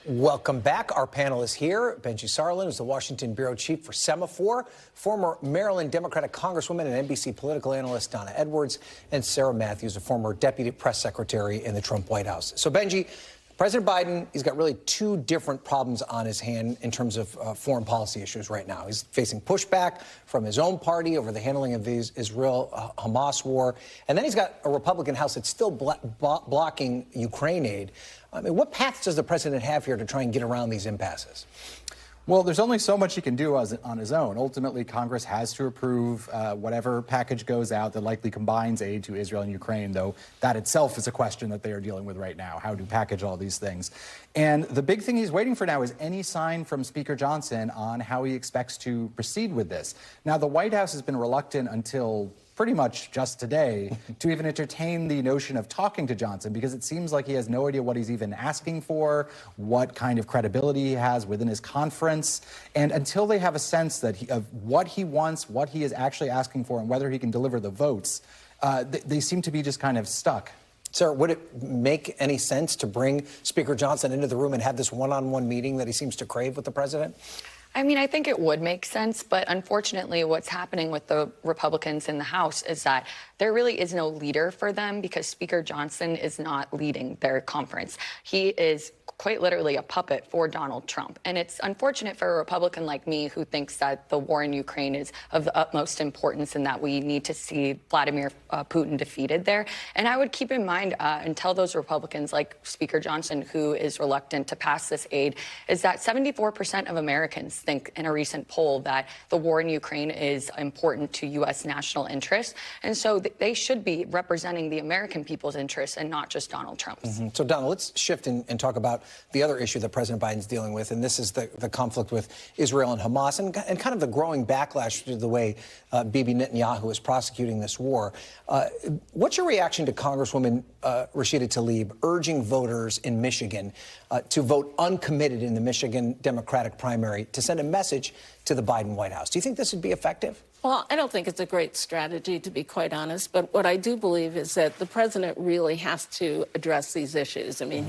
Welcome back. Our panel is here. Benjy Sarlin is the Washington bureau chief for Semaphore, former Maryland Democratic Congresswoman and NBC political analyst Donna Edwards, and Sarah Matthews, a former deputy press secretary in the Trump White House. So, Benjy, President Biden, he's got really two different problems on his hand in terms of foreign policy issues right now. He's facing pushback from his own party over the handling of the Israel-Hamas war. And then he's got a Republican House that's still blocking Ukraine aid. I mean, what paths does the president have here to try and get around these impasses? Well, there's only so much he can do on his own. Ultimately, Congress has to approve whatever package goes out that likely combines aid to Israel and Ukraine, though that itself is a question that they are dealing with right now, how to package all these things. And the big thing he's waiting for now is any sign from Speaker Johnson on how he expects to proceed with this. Now, the White House has been reluctant until pretty much just today to even entertain the notion of talking to Johnson, because it seems like he has no idea what he's even asking for, what kind of credibility he has within his conference. And until they have a sense that of what he wants, what he is actually asking for, and whether he can deliver the votes, they seem to be just kind of stuck. Sir, would it make any sense to bring Speaker Johnson into the room and have this one-on-one meeting that he seems to crave with the president? I mean, I think it would make sense, but unfortunately what's happening with the Republicans in the House is that there really is no leader for them because Speaker Johnson is not leading their conference. He is quite literally a puppet for Donald Trump. And it's unfortunate for a Republican like me who thinks that the war in Ukraine is of the utmost importance and that we need to see Vladimir Putin defeated there. And I would keep in mind and tell those Republicans like Speaker Johnson, who is reluctant to pass this aid, is that 74% of Americans think in a recent poll that the war in Ukraine is important to U.S. national interests. And so they should be representing the American people's interests and not just Donald Trump's. So, Donna, let's shift and talk about the other issue that President Biden's dealing with, and this is the conflict with Israel and Hamas and kind of the growing backlash to the way Bibi Netanyahu is prosecuting this war. What's your reaction to Congresswoman Rashida Tlaib urging voters in Michigan to vote uncommitted in the Michigan Democratic primary to send a message to the Biden White House? Do you think this would be effective? Well, I don't think it's a great strategy, to be quite honest. But what I do believe is that the president really has to address these issues. I mean,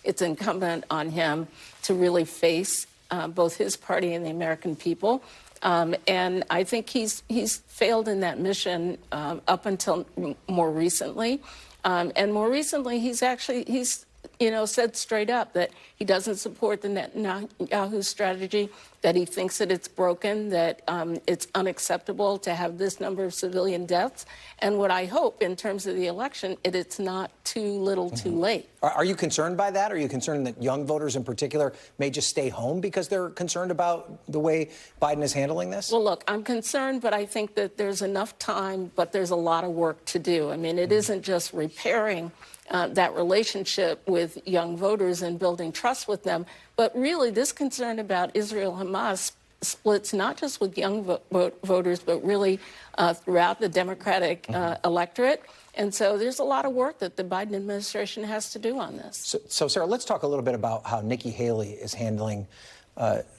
it's incumbent on him to really face both his party and the American people. And I think he's failed in that mission up until more recently. And more recently, he's said straight up that he doesn't support the Netanyahu strategy, that he thinks that it's broken, that it's unacceptable to have this number of civilian deaths. And what I hope in terms of the election, it's not too little too late. Are you concerned by that? Are you concerned that young voters in particular may just stay home because they're concerned about the way Biden is handling this? Well, look, I'm concerned, but I think that there's enough time, but there's a lot of work to do. I mean, it isn't just repairing that relationship with young voters and building trust with them. But really, this concern about Israel-Hamas splits not just with young voters, but really throughout the Democratic electorate. And so there's a lot of work that the Biden administration has to do on this. So Sarah, let's talk a little bit about how Nikki Haley is handling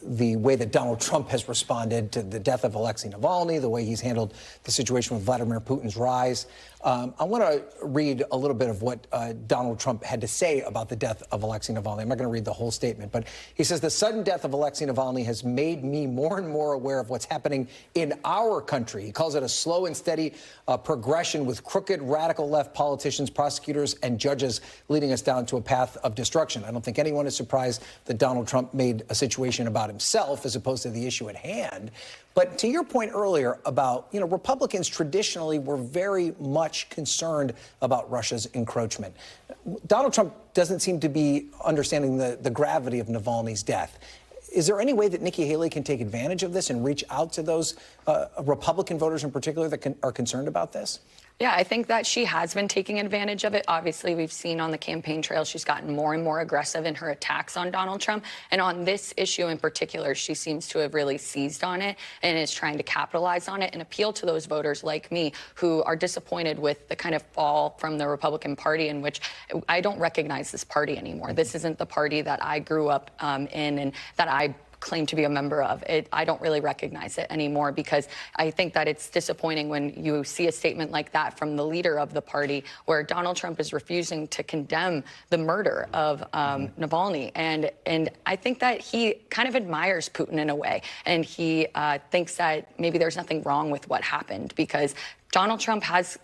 the way that Donald Trump has responded to the death of Alexei Navalny, the way he's handled the situation with Vladimir Putin's rise. I want to read a little bit of what Donald Trump had to say about the death of Alexei Navalny. I'm not going to read the whole statement, but he says, the sudden death of Alexei Navalny has made me more and more aware of what's happening in our country. He calls it a slow and steady progression with crooked radical left politicians, prosecutors, and judges leading us down to a path of destruction. I don't think anyone is surprised that Donald Trump made a situation about himself as opposed to the issue at hand. But to your point earlier about, Republicans traditionally were very much concerned about Russia's encroachment. Donald Trump doesn't seem to be understanding the gravity of Navalny's death. Is there any way that Nikki Haley can take advantage of this and reach out to those Republican voters in particular that are concerned about this? Yeah, I think that she has been taking advantage of it. Obviously, we've seen on the campaign trail she's gotten more and more aggressive in her attacks on Donald Trump. And on this issue in particular, she seems to have really seized on it and is trying to capitalize on it and appeal to those voters like me who are disappointed with the kind of fall from the Republican Party, in which I don't recognize this party anymore. This isn't the party that I grew up in and that I claim to be a member of. I don't really recognize it anymore, because I think that it's disappointing when you see a statement like that from the leader of the party, where Donald Trump is refusing to condemn the murder of Navalny. And I think that he kind of admires Putin in a way, and he thinks that maybe there's nothing wrong with what happened, because Donald Trump has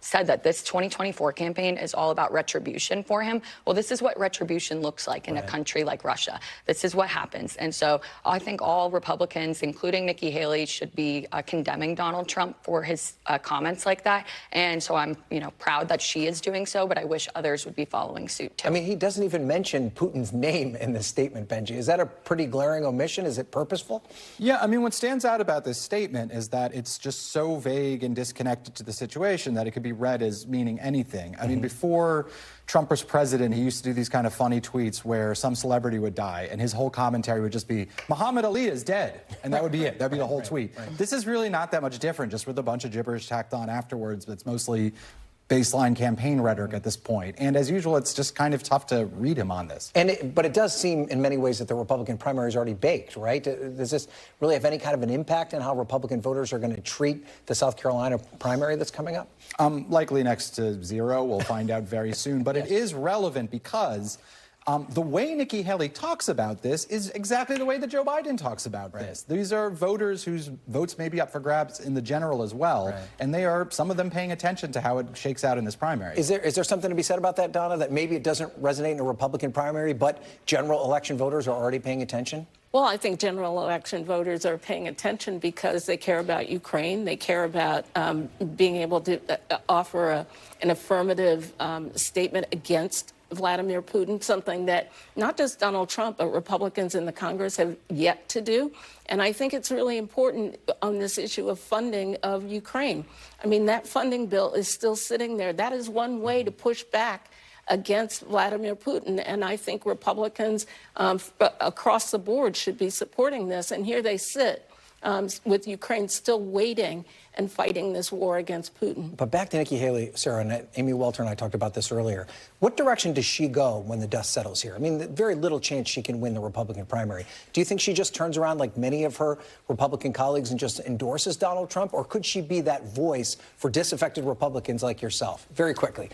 said that this 2024 campaign is all about retribution for him. Well, this is what retribution looks like in a country like Russia. This is what happens. And so I think all Republicans, including Nikki Haley, should be condemning Donald Trump for his comments like that. And so I'm, proud that she is doing so, but I wish others would be following suit too. I mean, he doesn't even mention Putin's name in this statement, Benjy. Is that a pretty glaring omission? Is it purposeful? Yeah, I mean, what stands out about this statement is that it's just so vague and disconnected to the situation that it could be read as meaning anything. I mean, before Trump was president, he used to do these kind of funny tweets where some celebrity would die, and his whole commentary would just be, Muhammad Ali is dead, and that would be it. That'd be the whole tweet. This is really not that much different, just with a bunch of gibberish tacked on afterwards, but it's mostly baseline campaign rhetoric at this point. And as usual, it's just kind of tough to read him on this. But it does seem in many ways that the Republican primary is already baked, right? Does this really have any kind of an impact on how Republican voters are going to treat the South Carolina primary that's coming up? Likely next to zero. We'll find out very soon. But it is relevant because the way Nikki Haley talks about this is exactly the way that Joe Biden talks about this. These are voters whose votes may be up for grabs in the general as well, and they are, some of them, paying attention to how it shakes out in this primary. Is there something to be said about that, Donna, that maybe it doesn't resonate in a Republican primary, but general election voters are already paying attention? Well, I think general election voters are paying attention because they care about Ukraine. They care about being able to offer an affirmative statement against Vladimir Putin, something that not just Donald Trump, but Republicans in the Congress have yet to do. And I think it's really important on this issue of funding of Ukraine. I mean, that funding bill is still sitting there. That is one way to push back against Vladimir Putin. And I think Republicans across the board should be supporting this. And here they sit with Ukraine still waiting and fighting this war against Putin. But back to Nikki Haley, Sarah, and Amy Welter and I talked about this earlier. What direction does she go when the dust settles here? I mean, very little chance she can win the Republican primary. Do you think she just turns around like many of her Republican colleagues and just endorses Donald Trump? Or could she be that voice for disaffected Republicans like yourself? Very quickly.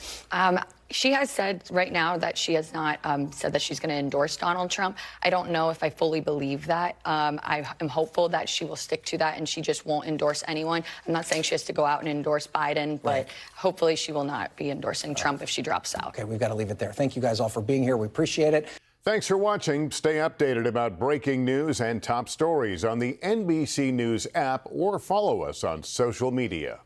She has said right now that she has not said that she's going to endorse Donald Trump. I don't know if I fully believe that. I am hopeful that she will stick to that and she just won't endorse anyone. I'm not saying she has to go out and endorse Biden, but hopefully she will not be endorsing Trump if she drops out. Okay, we've got to leave it there. Thank you guys all for being here. We appreciate it. Thanks for watching. Stay updated about breaking news and top stories on the NBC News app or follow us on social media.